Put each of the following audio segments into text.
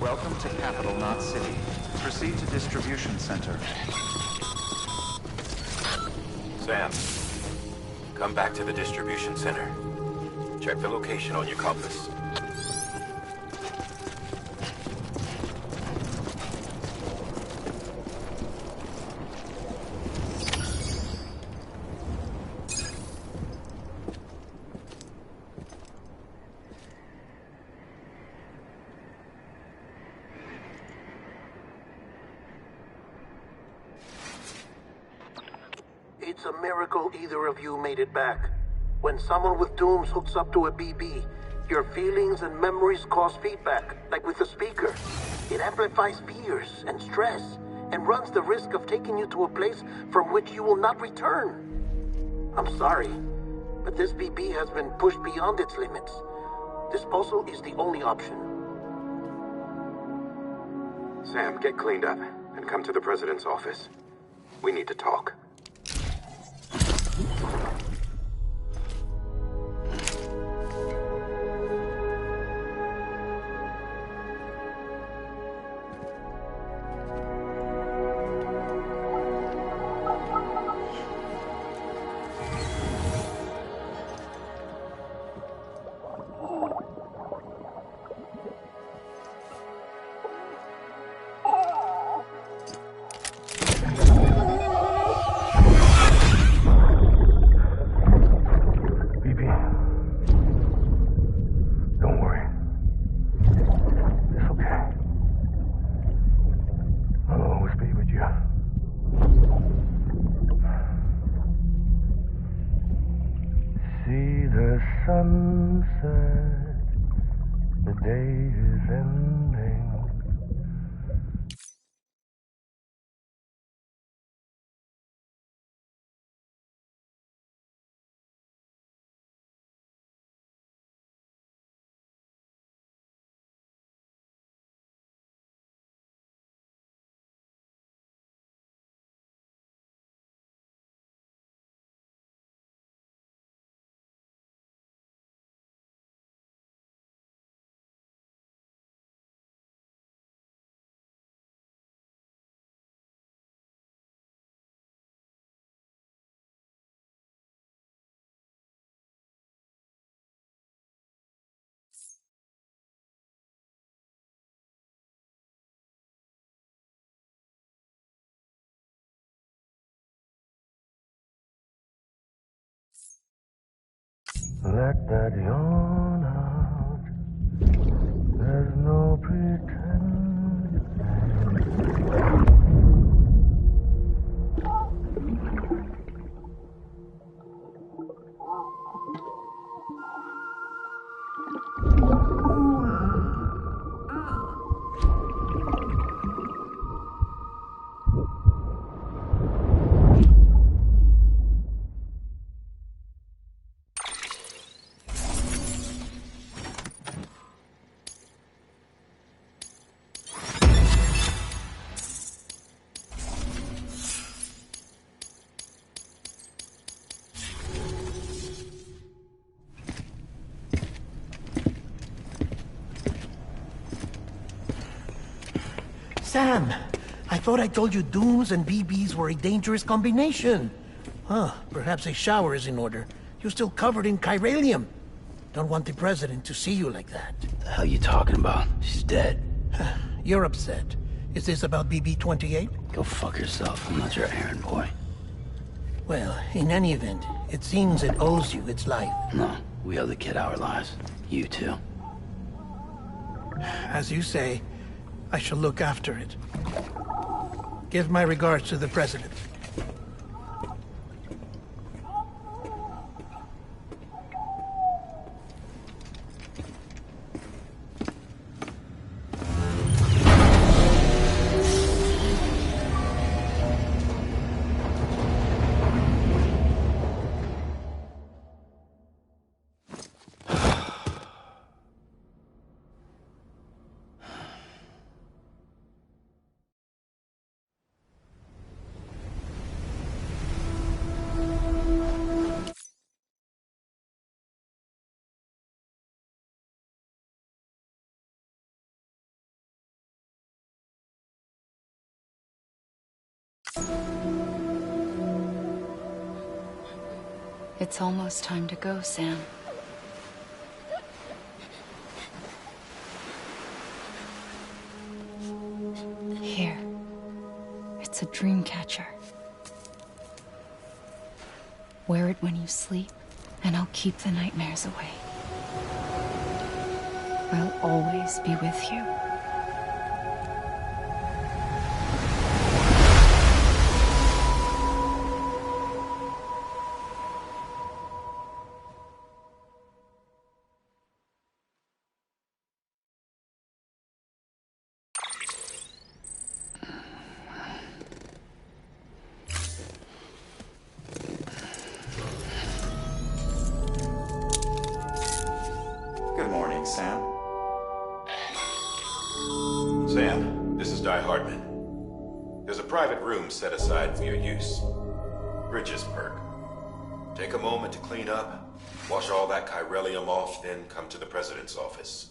Welcome to Capital, not City. Proceed to Distribution Center. Sam, come back to the Distribution Center. Check the location on your compass. It's a miracle either of you made it back. When someone with dooms hooks up to a BB, your feelings and memories cause feedback, like with the speaker. It amplifies fears and stress, and runs the risk of taking you to a place from which you will not return. I'm sorry, but this BB has been pushed beyond its limits. Disposal is the only option. Sam, get cleaned up and come to the President's office. We need to talk. Sunset, the day is ending. Let that yawn out. There's no pretending. Sam, I thought I told you dooms and BBs were a dangerous combination. Huh, perhaps a shower is in order. You're still covered in chiralium. Don't want the President to see you like that. The hell you talking about? She's dead. You're upset. Is this about BB-28? Go fuck yourself. I'm not your errand boy. Well, in any event, it seems it owes you its life. No, we owe the kid our lives. You too. As you say, I shall look after it. Give my regards to the President. It's almost time to go, Sam. Here. It's a dream catcher. Wear it when you sleep, and I'll keep the nightmares away. I'll always be with you. Good morning, Sam. Sam, this is Di Hartman. There's a private room set aside for your use. Bridges perk. Take a moment to clean up, wash all that chiralium off, then come to the President's office.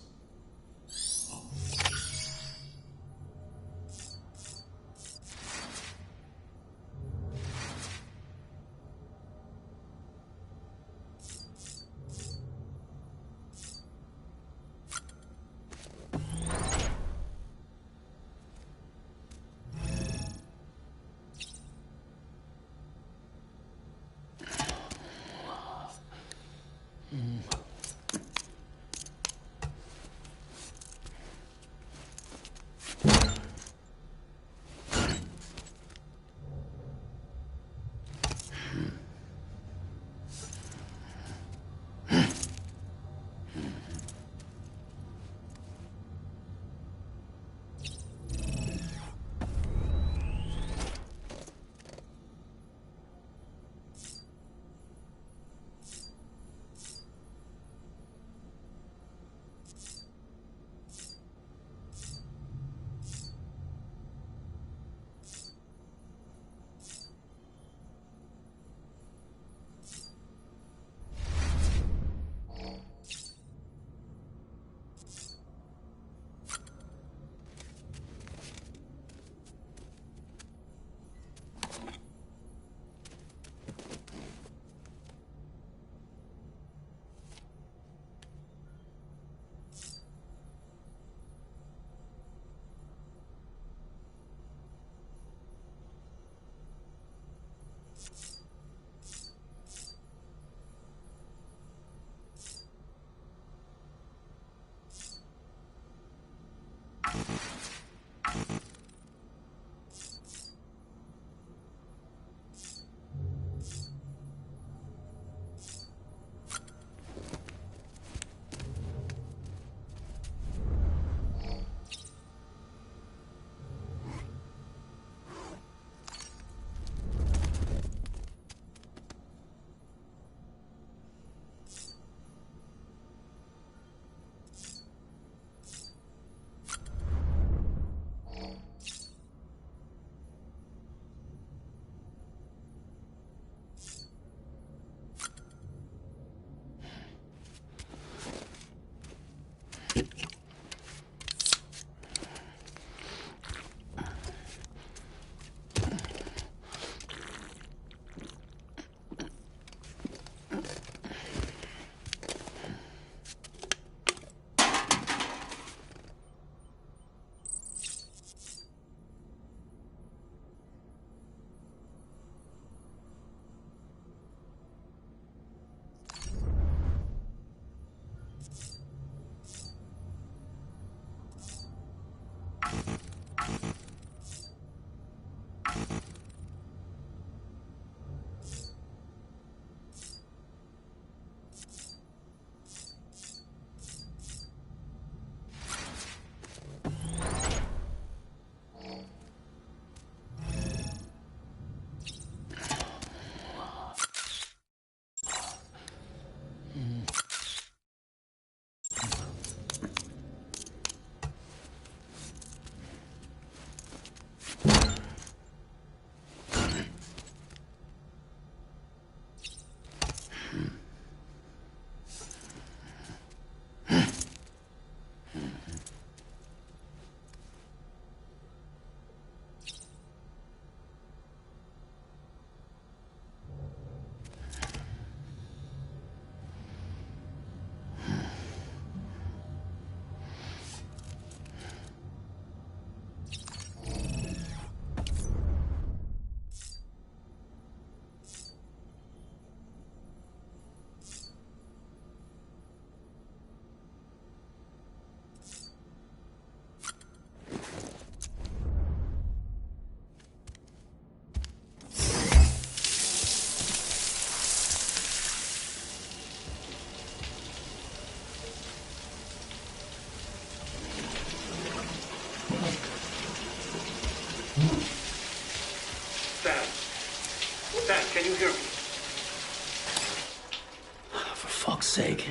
sake.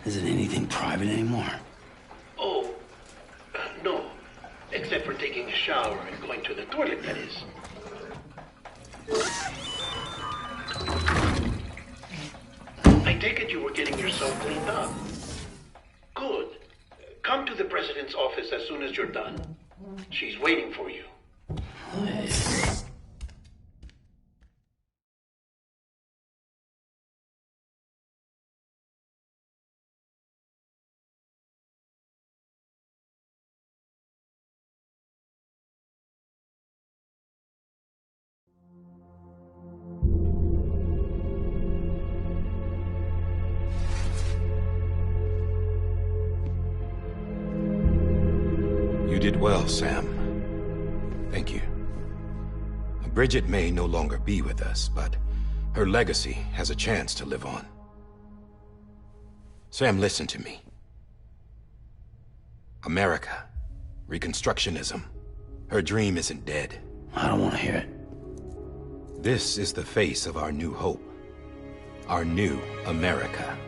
Isn't anything private anymore? Oh, no. Except for taking a shower and going to the toilet, that is. I take it you were getting yourself cleaned up. Good. Come to the president's office as soon as you're done. She's waiting for you. You did well, Sam. Thank you. Bridget may no longer be with us, but her legacy has a chance to live on. Sam, listen to me. America, Reconstructionism, her dream isn't dead. I don't want to hear it. This is the face of our new hope. Our new America.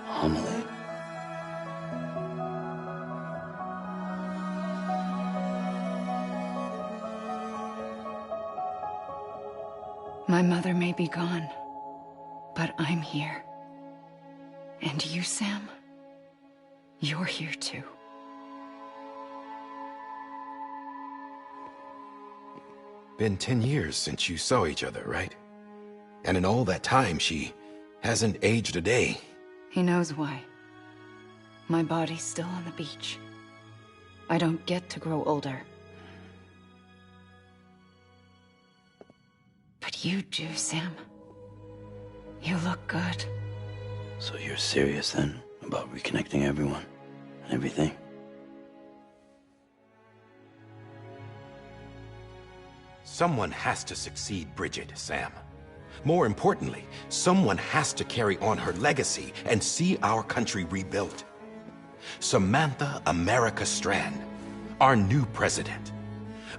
Homily. My mother may be gone, but I'm here. And you, Sam, you're here too. Been 10 years since you saw each other, right? And in all that time, she hasn't aged a day. He knows why. My body's still on the beach. I don't get to grow older. But you do, Sam. You look good. So you're serious then about reconnecting everyone and everything? Someone has to succeed Bridget, Sam. More importantly, someone has to carry on her legacy and see our country rebuilt. Samantha America Strand, our new president.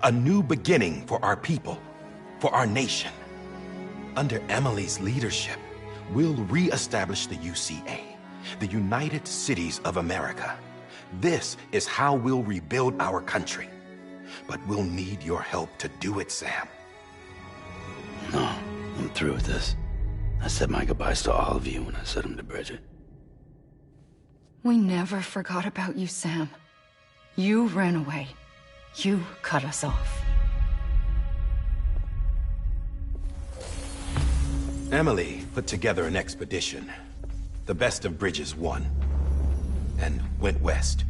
A new beginning for our people, for our nation. Under Emily's leadership, we'll re-establish the UCA, the United Cities of America. This is how we'll rebuild our country. But we'll need your help to do it, Sam. No, I'm through with this. I said my goodbyes to all of you when I said them to Bridget. We never forgot about you, Sam. You ran away. You cut us off. Emily put together an expedition. The best of Bridges won. And went west.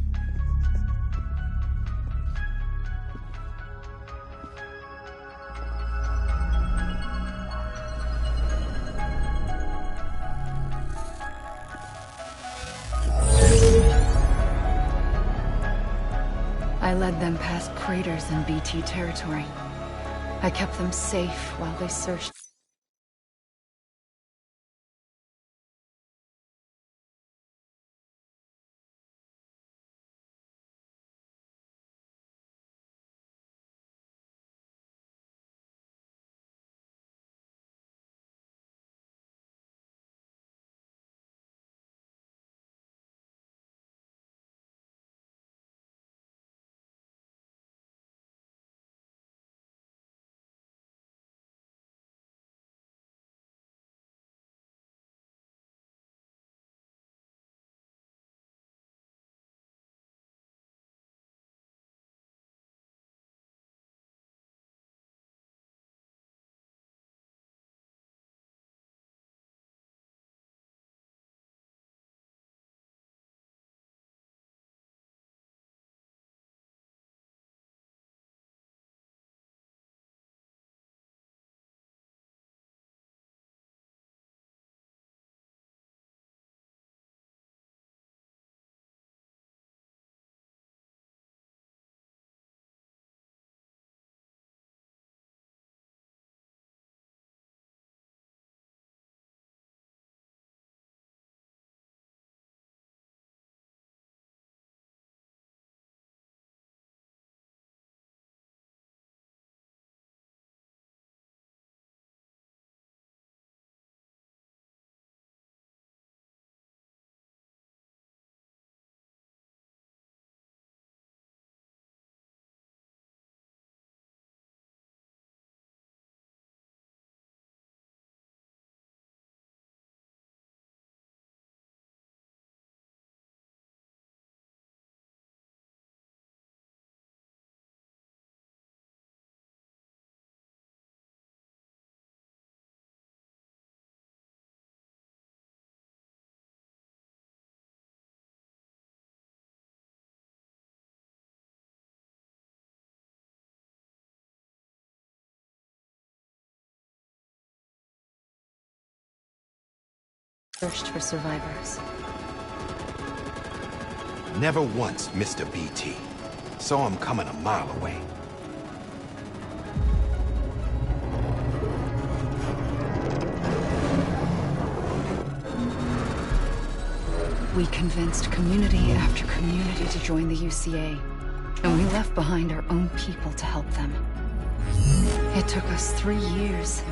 I led them past craters in BT territory. I kept them safe while they searched searched for survivors. Never once missed a BT. Saw him coming a mile away. We convinced community after community to join the UCA, and we left behind our own people to help them. It took us 3 years,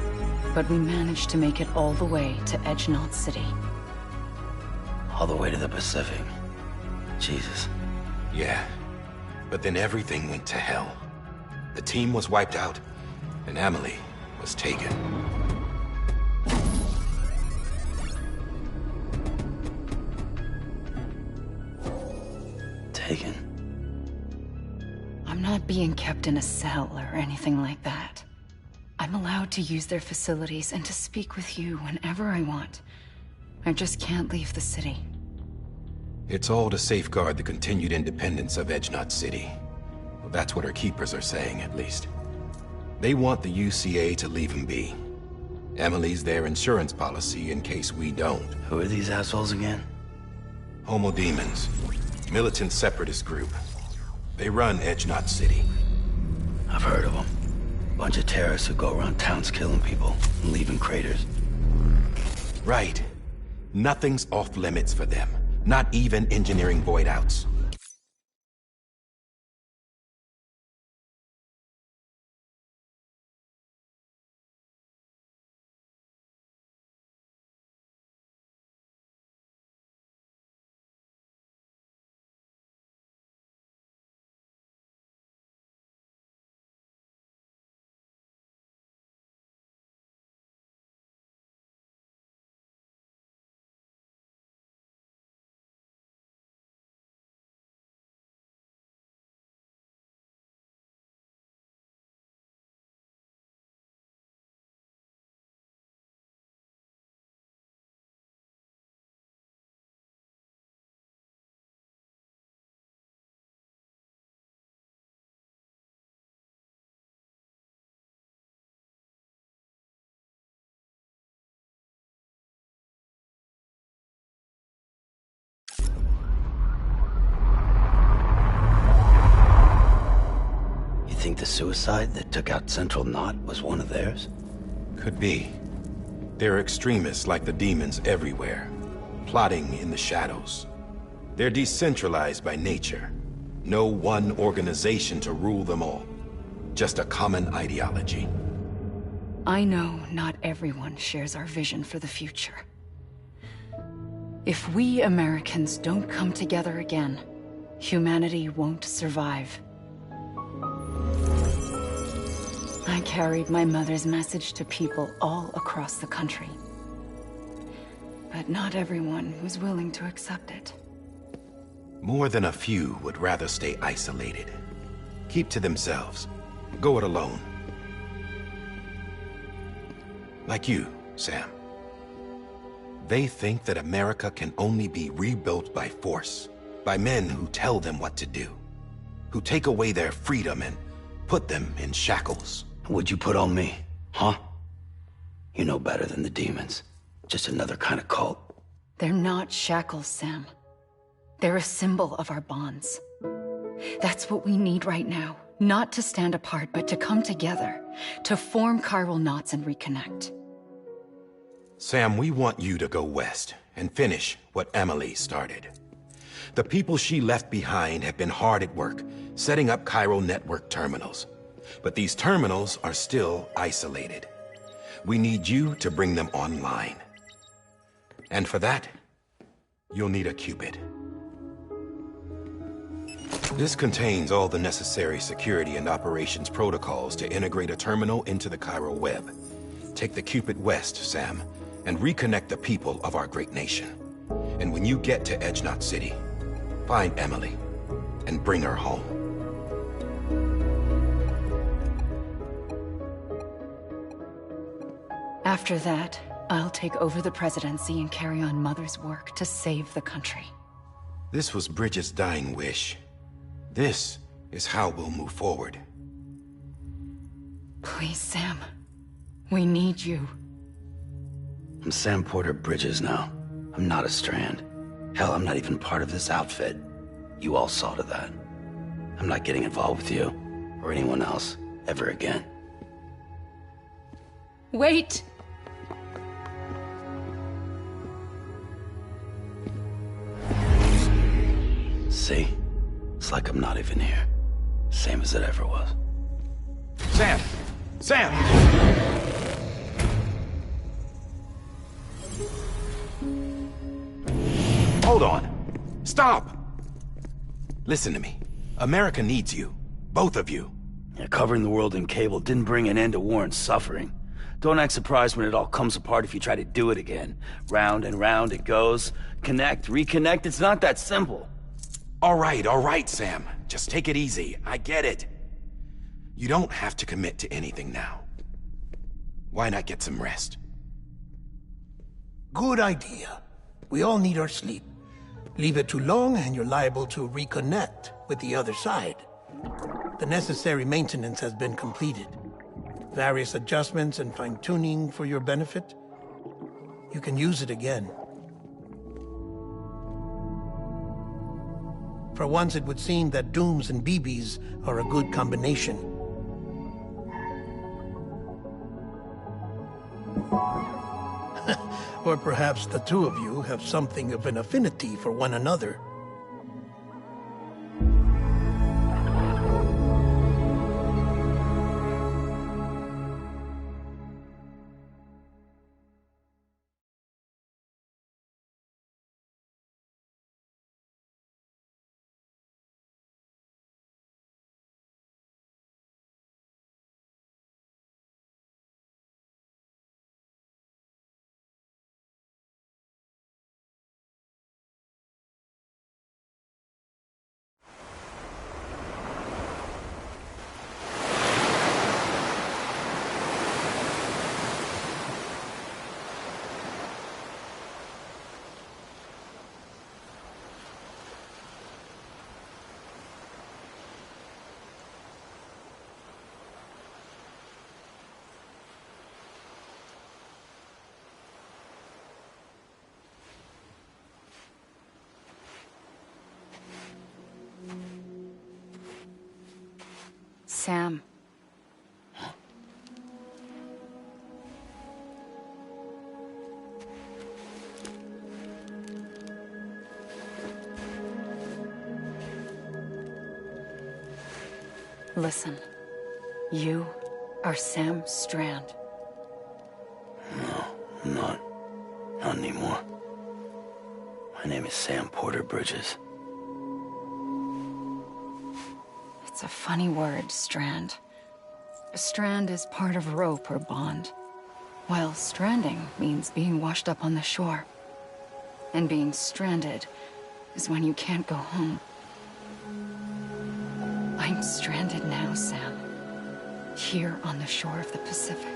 but we managed to make it all the way to Edgenot City. All the way to the Pacific. Jesus. Yeah, but then everything went to hell. The team was wiped out, and Emily was taken. Taken? I'm not being kept in a cell or anything like that. I'm allowed to use their facilities and to speak with you whenever I want. I just can't leave the city. It's all to safeguard the continued independence of Edgenot City. Well, that's what our keepers are saying, at least. They want the UCA to leave him be. Emily's their insurance policy in case we don't. Who are these assholes again? Homo Demons. Militant separatist group. They run Edgenot City. I've heard of them. Bunch of terrorists who go around towns killing people and leaving craters. Right. Nothing's off limits for them. Not even engineering void outs. Think the suicide that took out Central Knot was one of theirs? Could be. There are extremists like the demons everywhere, plotting in the shadows. They're decentralized by nature. No one organization to rule them all. Just a common ideology. I know not everyone shares our vision for the future. If we Americans don't come together again, humanity won't survive. I carried my mother's message to people all across the country. But not everyone was willing to accept it. More than a few would rather stay isolated. Keep to themselves. Go it alone. Like you, Sam. They think that America can only be rebuilt by force, by men who tell them what to do, who take away their freedom and put them in shackles. What'd you put on me, huh? You know better than the demons. Just another kind of cult. They're not shackles, Sam. They're a symbol of our bonds. That's what we need right now. Not to stand apart, but to come together. To form chiral knots and reconnect. Sam, we want you to go west and finish what Emily started. The people she left behind have been hard at work, setting up chiral network terminals. But these terminals are still isolated. We need you to bring them online. And for that, you'll need a Cupid. This contains all the necessary security and operations protocols to integrate a terminal into the chiral web. Take the Cupid west, Sam, and reconnect the people of our great nation. And when you get to Edgenot City, find Emily and bring her home. After that, I'll take over the presidency and carry on Mother's work to save the country. This was Bridget's dying wish. This is how we'll move forward. Please, Sam. We need you. I'm Sam Porter Bridges now. I'm not a Strand. Hell, I'm not even part of this outfit. You all saw to that. I'm not getting involved with you, or anyone else, ever again. Wait! See? It's like I'm not even here. Same as it ever was. Sam! Sam! Hold on. Stop! Listen to me. America needs you. Both of you. Yeah, covering the world in cable didn't bring an end to war and suffering. Don't act surprised when it all comes apart if you try to do it again. Round and round it goes. Connect, reconnect, it's not that simple. All right, Sam. Just take it easy. I get it. You don't have to commit to anything now. Why not get some rest? Good idea. We all need our sleep. Leave it too long and you're liable to reconnect with the other side. The necessary maintenance has been completed. Various adjustments and fine-tuning for your benefit. You can use it again. For once, it would seem that Dooms and BBs are a good combination. Or perhaps the two of you have something of an affinity for one another. Sam. Listen. You are Sam Strand. No, I'm not. Not anymore. My name is Sam Porter Bridges. It's a funny word, Strand. A strand is part of rope or bond, while stranding means being washed up on the shore. And being stranded is when you can't go home. I'm stranded now, Sam. Here on the shore of the Pacific.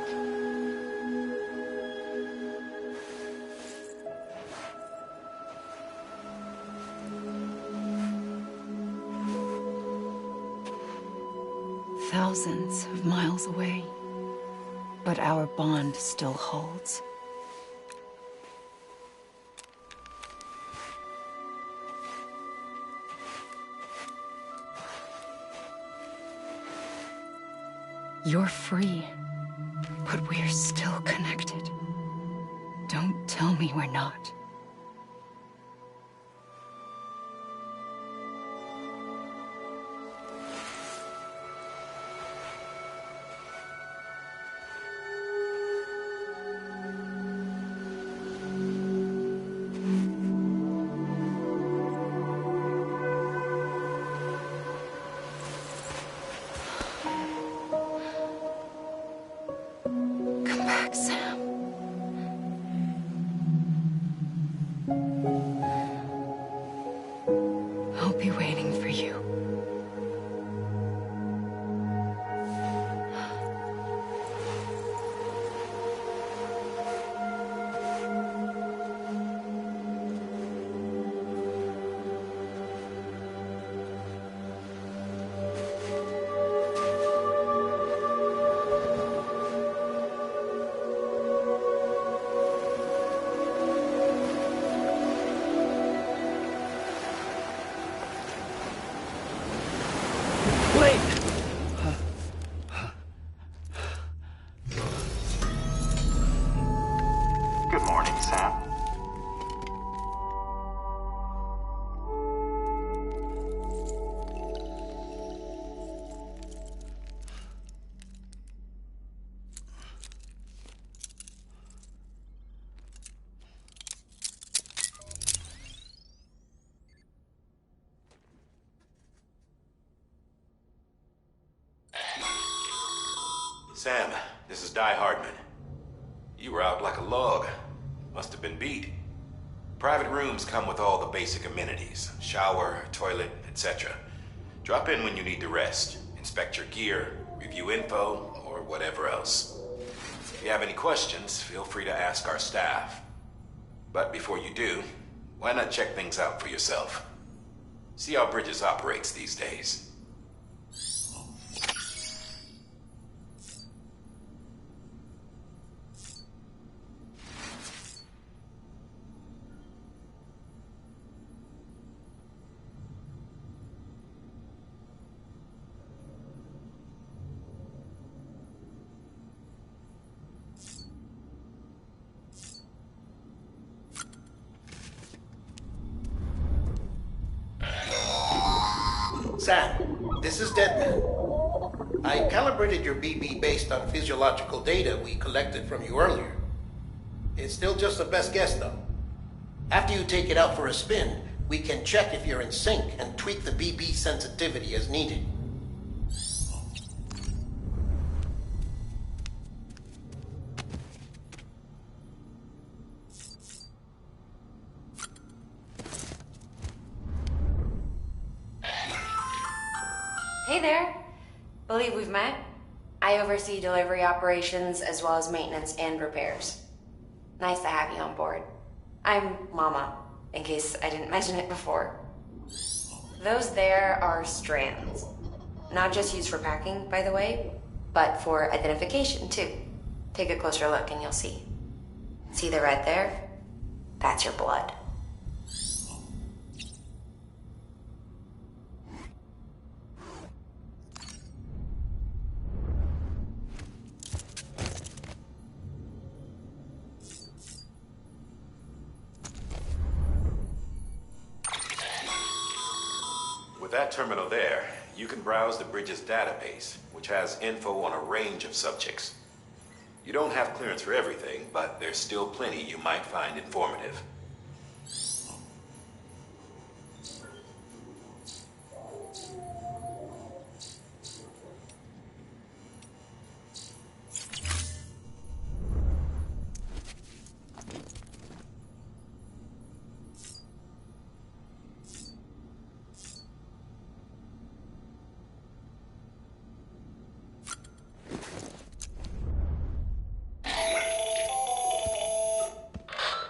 Thousands of miles away, but our bond still holds. You're free, but we're still connected. Don't tell me we're not. Sam, this is Die Hardman. You were out like a log. Must have been beat. Private rooms come with all the basic amenities. Shower, toilet, etc. Drop in when you need to rest. Inspect your gear, review info, or whatever else. If you have any questions, feel free to ask our staff. But before you do, why not check things out for yourself? See how Bridges operates these days. Sam, this is Deadman. I calibrated your BB based on physiological data we collected from you earlier. It's still just a best guess, though. After you take it out for a spin, we can check if you're in sync and tweak the BB sensitivity as needed. Hey there. Believe we've met. I oversee delivery operations as well as maintenance and repairs. Nice to have you on board. I'm Mama, in case I didn't mention it before. Those there are strands. Not just used for packing, by the way, but for identification too. Take a closer look and you'll see. See the red there? That's your blood. With that terminal there, you can browse the Bridges database, which has info on a range of subjects. You don't have clearance for everything, but there's still plenty you might find informative.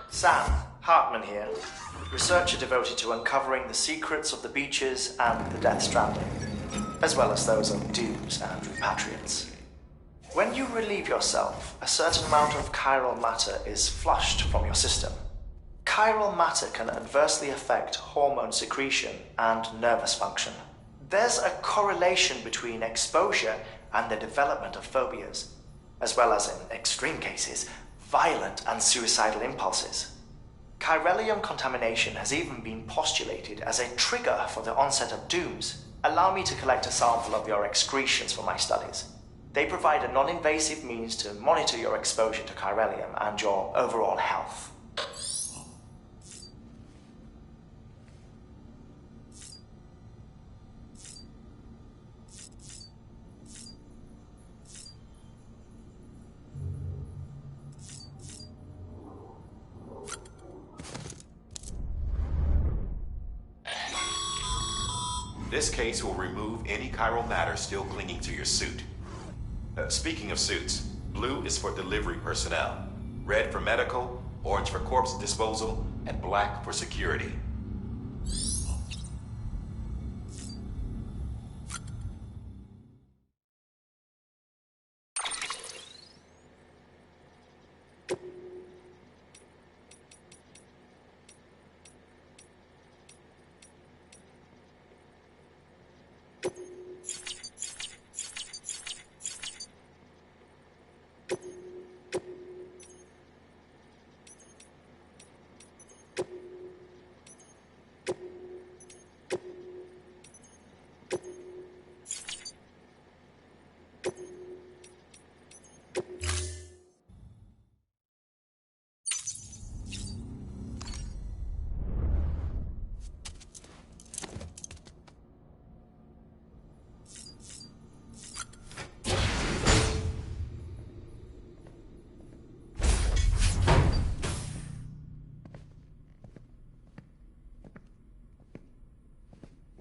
Sam, Hartman here, researcher devoted to uncovering the secrets of the beaches and the Death Stranding, as well as those of dooms and repatriates. When you relieve yourself, a certain amount of chiral matter is flushed from your system. Chiral matter can adversely affect hormone secretion and nervous function. There's a correlation between exposure and the development of phobias, as well as, in extreme cases, violent and suicidal impulses. Chiralium contamination has even been postulated as a trigger for the onset of dooms. Allow me to collect a sample of your excretions for my studies. They provide a non-invasive means to monitor your exposure to chiralium and your overall health. This case will remove any chiral matter still clinging to your suit. Speaking of suits, blue is for delivery personnel, red for medical, orange for corpse disposal, and black for security.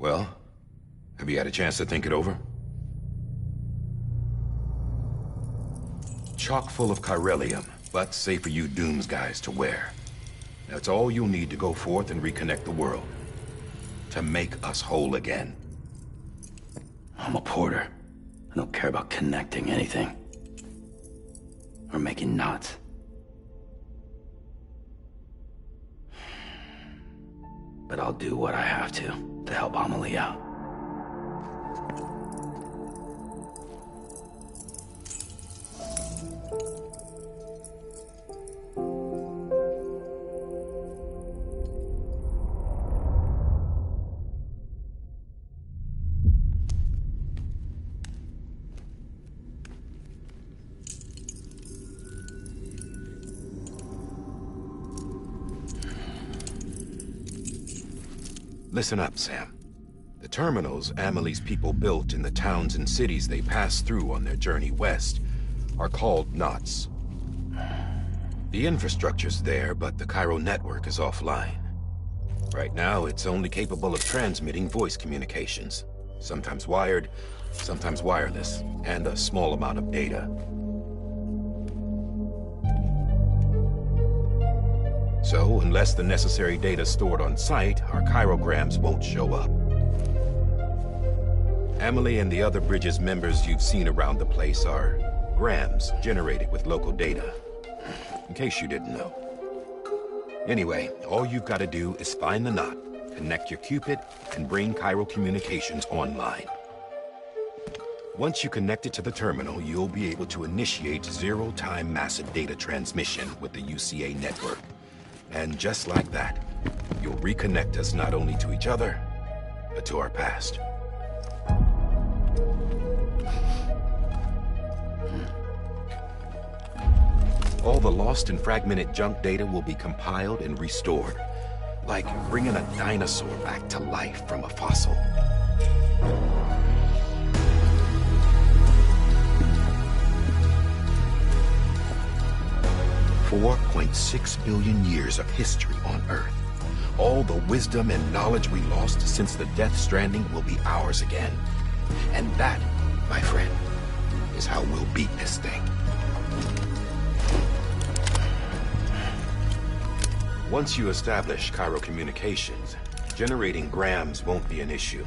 Well, have you had a chance to think it over? Chock full of chiralium, but safe for you Dooms guys to wear. That's all you'll need to go forth and reconnect the world. To make us whole again. I'm a porter. I don't care about connecting anything. Or making knots. But I'll do what I have to help Amelie out. Listen up, Sam. The terminals Amelie's people built in the towns and cities they passed through on their journey west are called knots. The infrastructure's there, but the Cairo network is offline. Right now, it's only capable of transmitting voice communications. Sometimes wired, sometimes wireless, and a small amount of data. So, unless the necessary data's stored on site, our chirograms won't show up. Amelie and the other Bridges members you've seen around the place are grams generated with local data. In case you didn't know. Anyway, all you've got to do is find the knot, connect your Cupid, and bring Cairo communications online. Once you connect it to the terminal, you'll be able to initiate zero-time massive data transmission with the UCA network. And just like that, you'll reconnect us not only to each other, but to our past. All the lost and fragmented junk data will be compiled and restored, like bringing a dinosaur back to life from a fossil. 4.6 billion years of history on Earth. All the wisdom and knowledge we lost since the Death Stranding will be ours again. And that, my friend, is how we'll beat this thing. Once you establish Cairo communications, generating grams won't be an issue.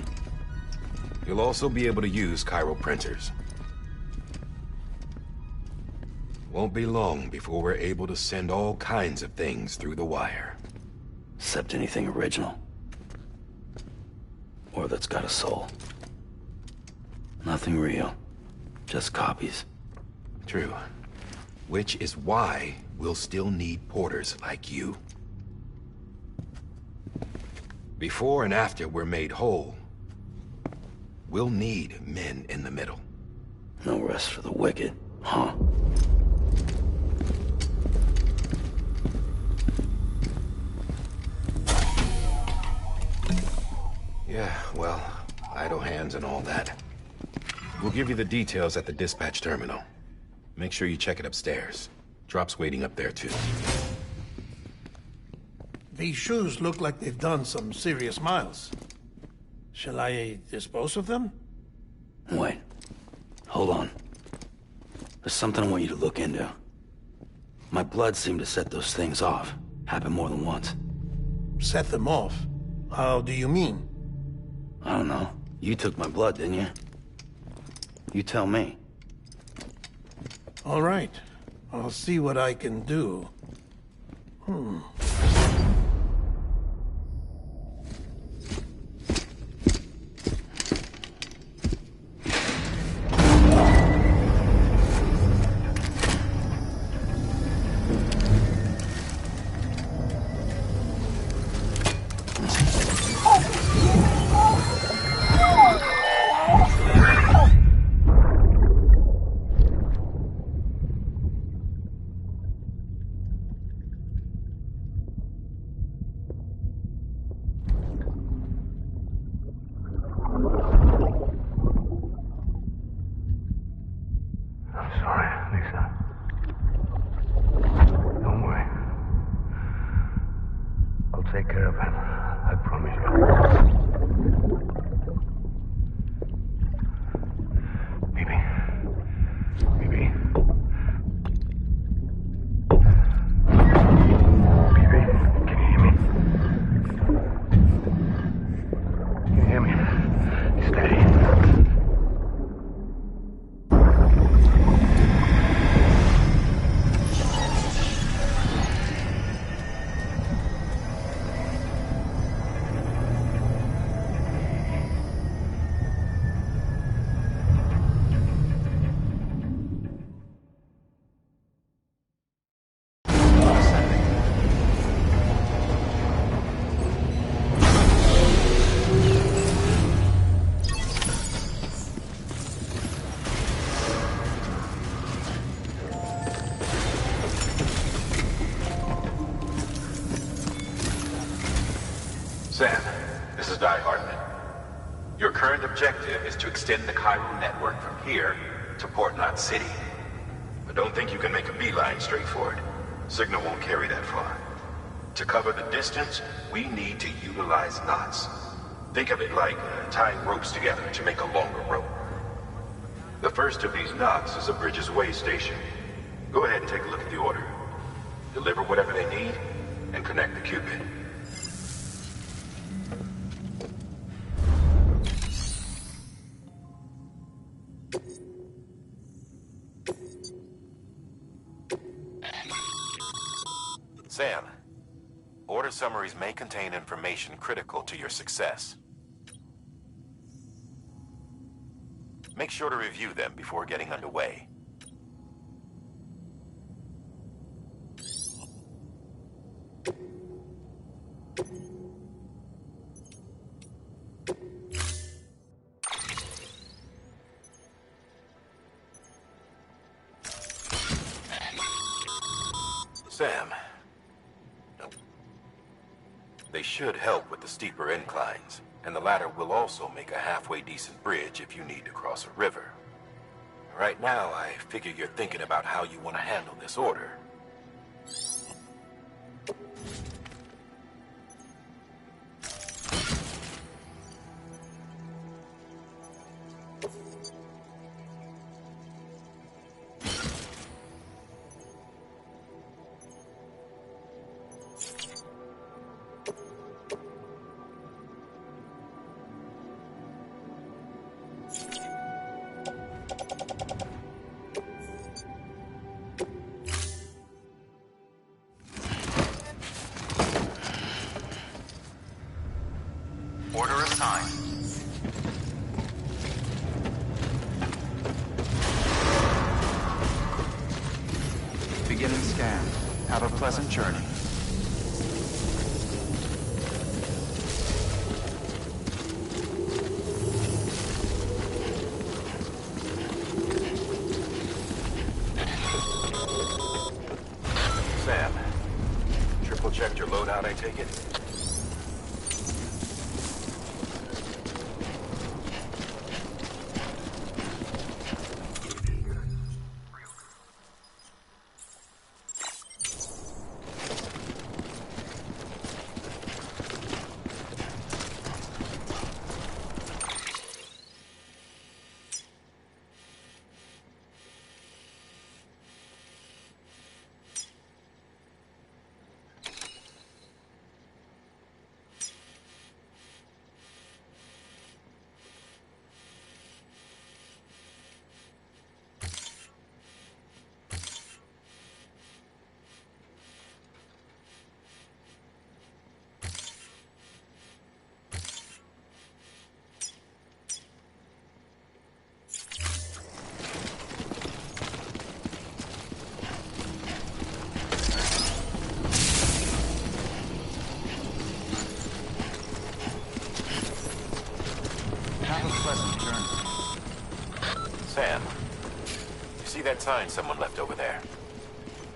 You'll also be able to use Cairo printers. Won't be long before we're able to send all kinds of things through the wire. Except anything original. Or that's got a soul. Nothing real. Just copies. True. Which is why we'll still need porters like you. Before and after we're made whole, we'll need men in the middle. No rest for the wicked, huh? Yeah, well, idle hands and all that. We'll give you the details at the dispatch terminal. Make sure you check it upstairs. Drop's waiting up there, too. These shoes look like they've done some serious miles. Shall I dispose of them? Wait. Hold on. There's something I want you to look into. My blood seemed to set those things off. Happened more than once. Set them off? How do you mean? I don't know. You took my blood, didn't you? You tell me. All right. I'll see what I can do. Take care of him. I promise you. Sam, this is Hartman. Your current objective is to extend the Chiral network from here to Port Knot City. But don't think you can make a beeline straight for it. Signal won't carry that far. To cover the distance, we need to utilize knots. Think of it like tying ropes together to make a longer rope. The first of these knots is a Bridges Way station. Go ahead and take a look at the order. Deliver whatever they need, and connect the Cupid. Sam, order summaries may contain information critical to your success. Make sure to review them before getting underway. Sam, they should help with the steeper inclines, and the ladder will also make a halfway decent bridge if you need to cross a river. Right now, I figure you're thinking about how you want to handle this order. Order assigned. Beginning scan. Have a pleasant journey. Sam, triple checked your loadout, I take it? Have a pleasant journey. Sam, you see that sign someone left over there?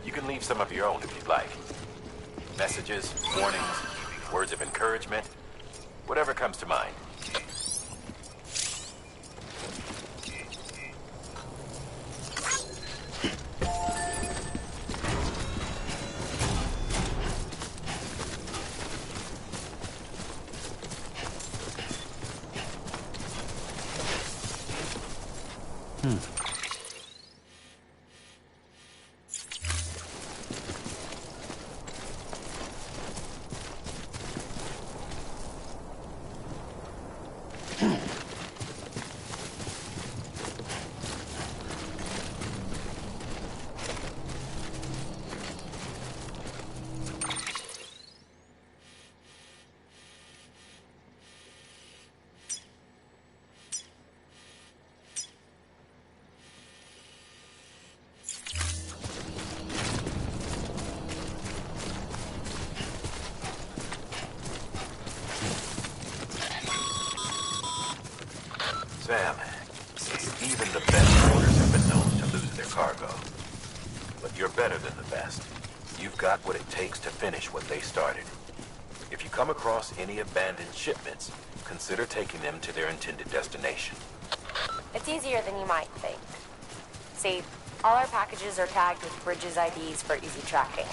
You can leave some of your own if you'd like. Messages, warnings, words of encouragement, whatever comes to mind. Sam, even the best porters have been known to lose their cargo. But you're better than the best. You've got what it takes to finish what they started. If you come across any abandoned shipments, consider taking them to their intended destination. It's easier than you might think. See, all our packages are tagged with Bridges IDs for easy tracking.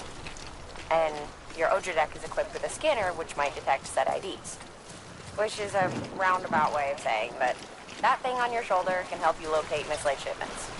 And your Odra deck is equipped with a scanner which might detect said IDs. Which is a roundabout way of saying that that thing on your shoulder can help you locate mislaid shipments.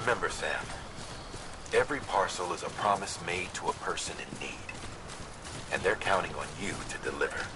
Remember, Sam, every parcel is a promise made to a person in need. And they're counting on you to deliver.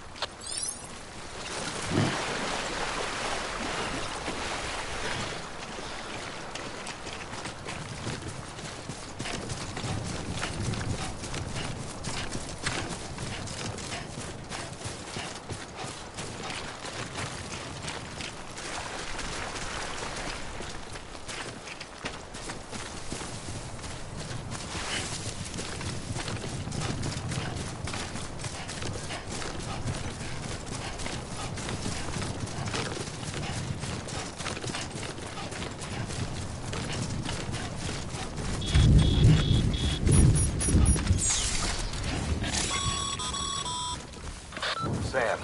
Sam,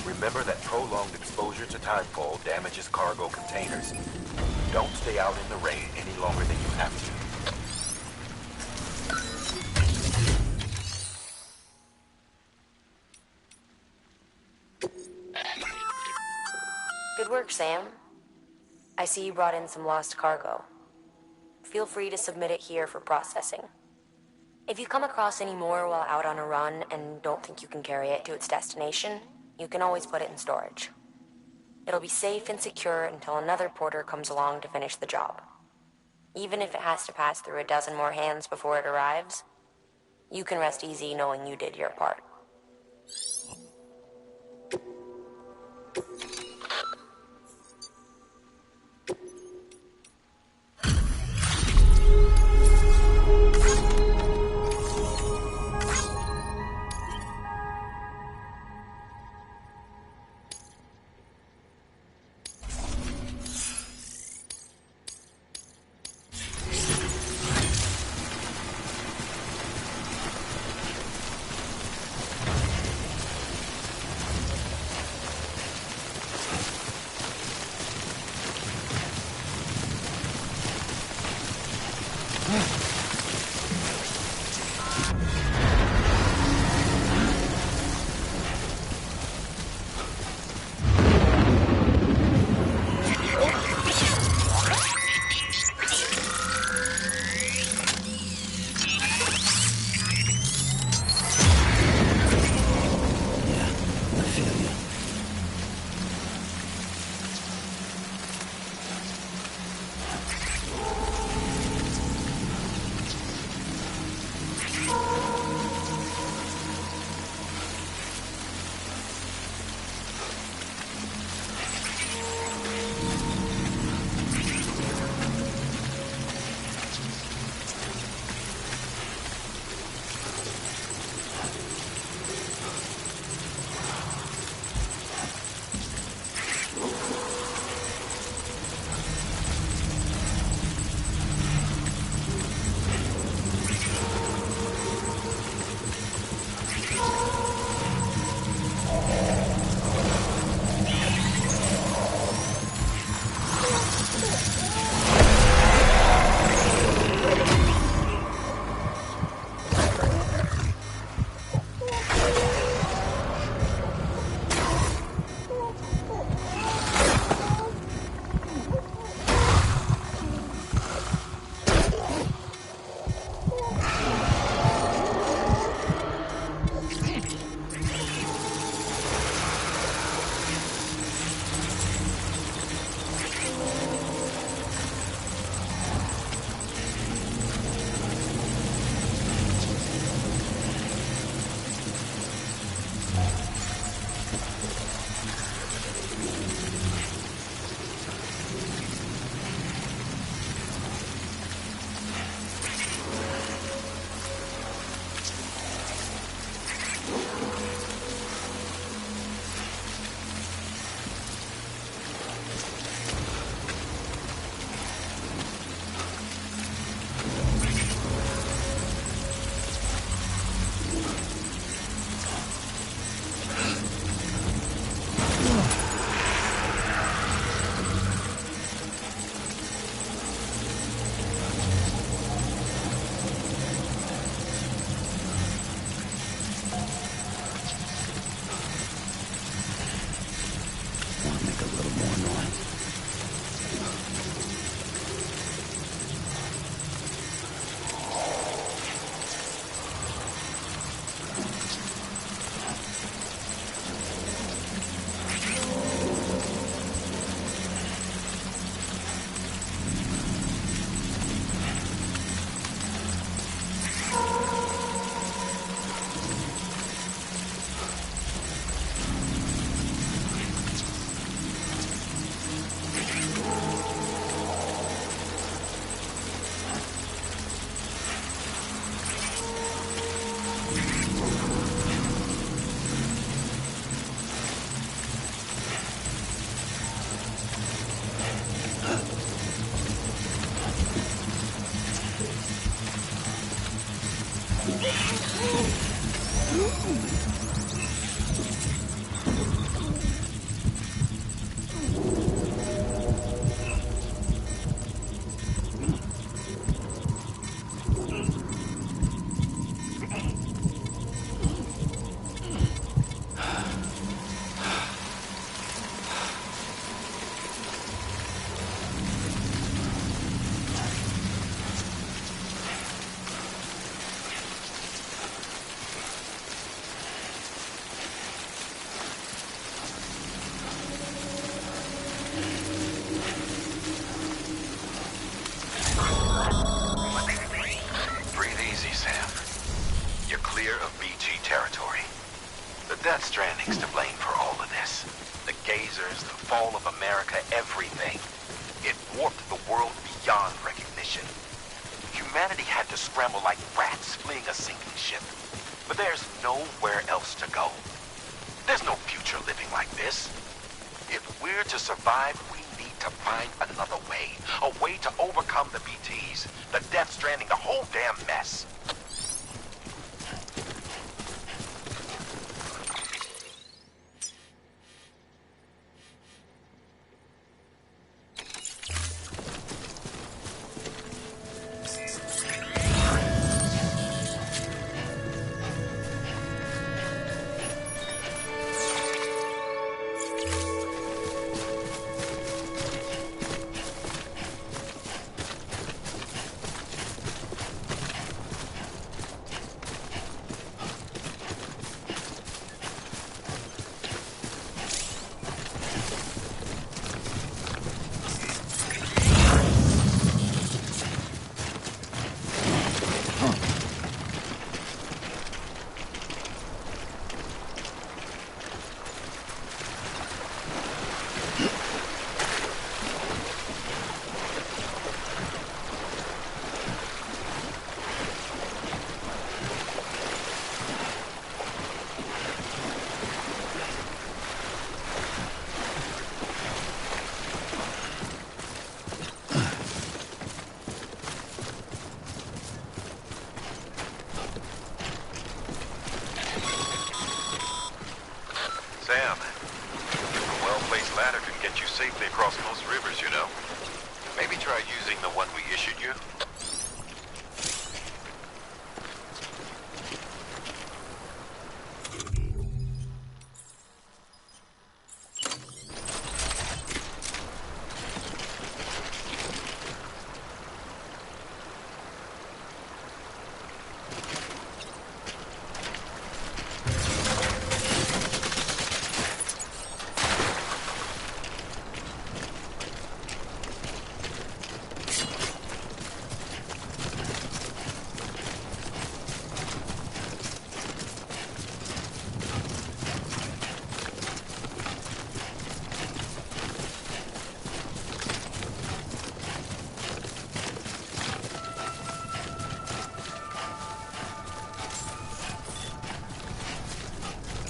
remember that prolonged exposure to timefall damages cargo containers. Don't stay out in the rain any longer than you have to. Good work, Sam. I see you brought in some lost cargo. Feel free to submit it here for processing. If you come across any more while out on a run and don't think you can carry it to its destination, you can always put it in storage. It'll be safe and secure until another porter comes along to finish the job. Even if it has to pass through a dozen more hands before it arrives, you can rest easy knowing you did your part. Stranding's to blame for all of this. The gazers, the fall of America, everything. It warped the world beyond recognition. Humanity had to scramble like rats fleeing a sinking ship. But there's nowhere else to go. There's no future living like this. If we're to survive, we need to find another way. A way to overcome the BTs, the Death Stranding, the whole damn mess. Sam, a well-placed ladder can get you safely across most rivers, you know. Maybe try using the one we issued you.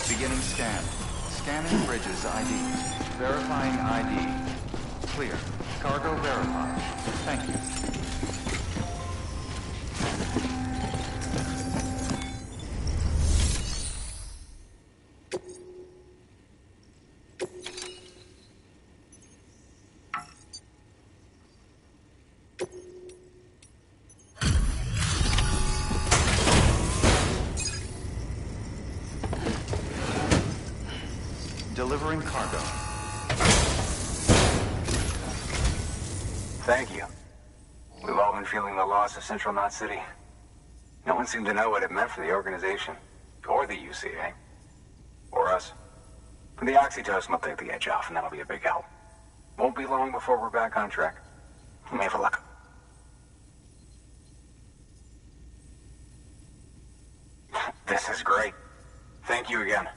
Beginning scan. Scanning bridges ID. Verifying ID. Clear. Cargo verified. Thank you. Delivering cargo. Thank you. We've all been feeling the loss of Central Knot City. No one seemed to know what it meant for the organization, or the UCA, or us. The oxytocin will take the edge off, and that'll be a big help. Won't be long before we're back on track. We may have a luck. This is great. Thank you again.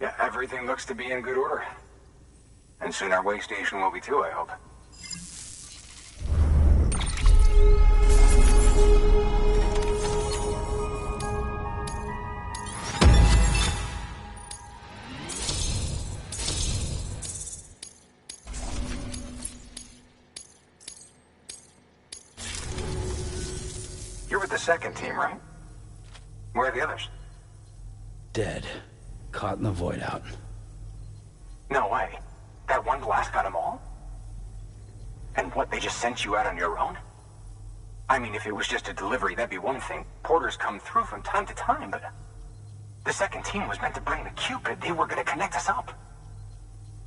Yeah, everything looks to be in good order. And soon our way station will be too, I hope. You're with the second team, right? Where are the others? Dead. Caught in the void out. No way. That one blast got them all? And what, they just sent you out on your own? I mean, if it was just a delivery, that'd be one thing. Porters come through from time to time, but... The second team was meant to bring the Cupid. They were gonna connect us up.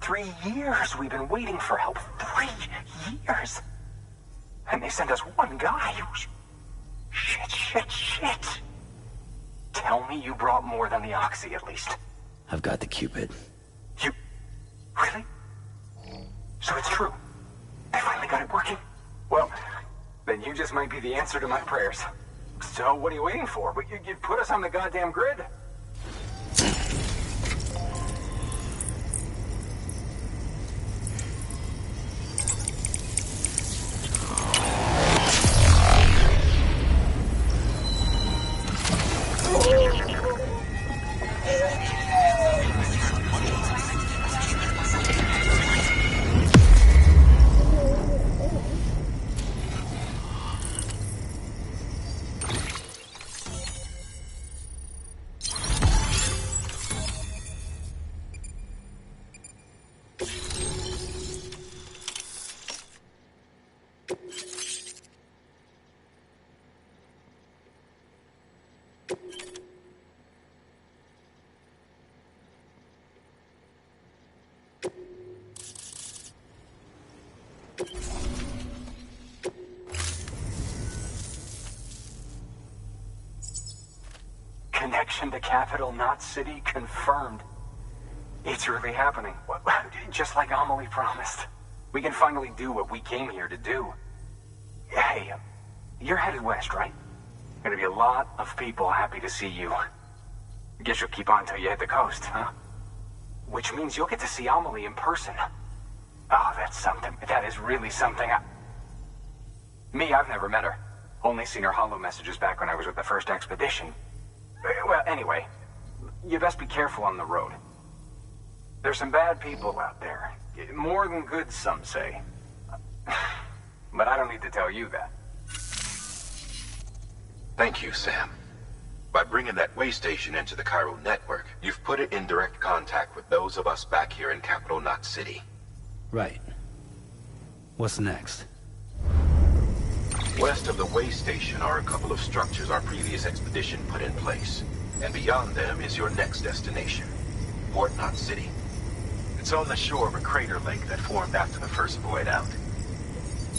3 years we've been waiting for help. 3 years! And they sent us one guy. Shit. Tell me you brought more than the Oxy, at least. I've got the Cupid. You... Really? So it's true. I finally got it working. Well, then you just might be the answer to my prayers. So what are you waiting for? You put us on the goddamn grid. Connection to Capital Knot City confirmed. It's really happening. Just like Amelie promised. We can finally do what we came here to do. Hey, you're headed west, right? Gonna be a lot of people happy to see you. Guess you'll keep on till you hit the coast, huh? Which means you'll get to see Amelie in person. Oh, that's something. That is really something. Me, I've never met her. Only seen her holo messages back when I was with the first expedition. Well, anyway, you best be careful on the road. There's some bad people out there. More than good, some say. But I don't need to tell you that. Thank you, Sam. By bringing that way station into the Cairo network, you've put it in direct contact with those of us back here in Capital Knot City. Right. What's next? West of the way station are a couple of structures our previous expedition put in place. And beyond them is your next destination, Port Knot City. It's on the shore of a crater lake that formed after the first void out.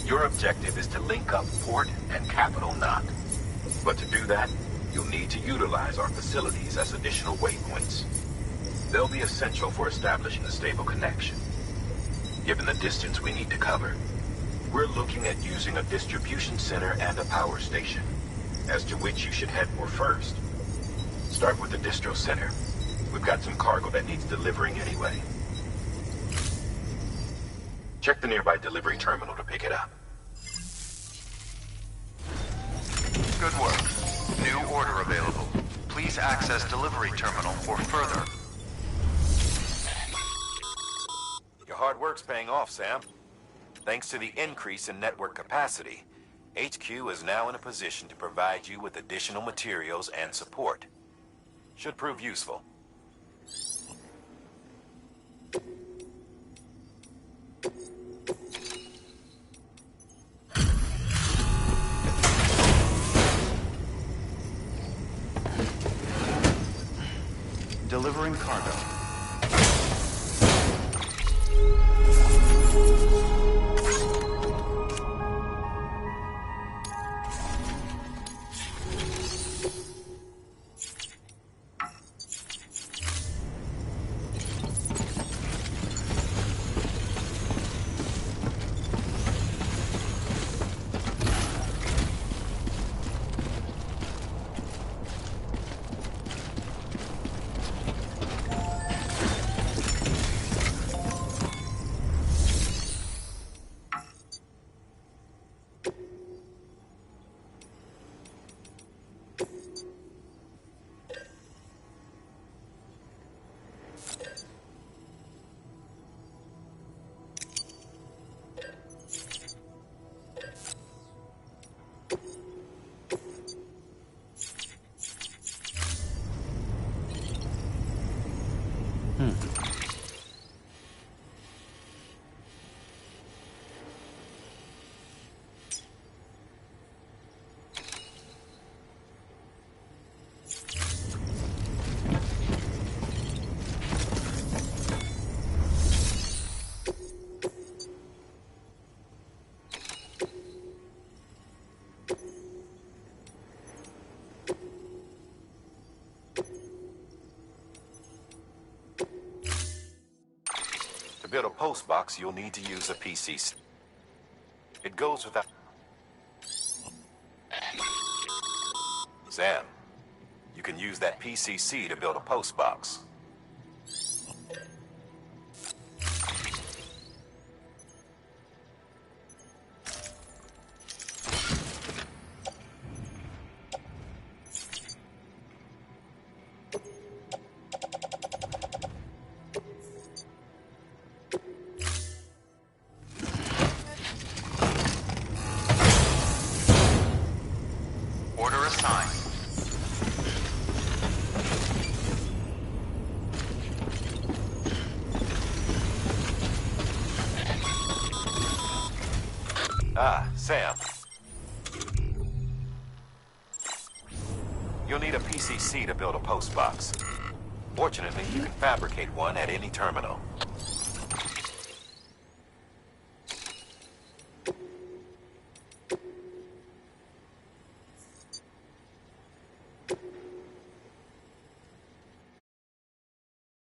Your objective is to link up Port and Capital Knot. But to do that, you'll need to utilize our facilities as additional waypoints. They'll be essential for establishing a stable connection. Given the distance we need to cover, we're looking at using a distribution center and a power station, as to which you should head for first. Start with the distro center. We've got some cargo that needs delivering anyway. Check the nearby delivery terminal to pick it up. Good work. New order available. Please access delivery terminal for further. Your hard work's paying off, Sam. Thanks to the increase in network capacity, HQ is now in a position to provide you with additional materials and support. Should prove useful. Delivering cargo. build a post box, you'll need to use a PC. It goes without... Sam, you can use that PCC to build a post box. Order assigned. Ah, Sam. You'll need a PCC to build a post box. Fortunately, you can fabricate one at any terminal.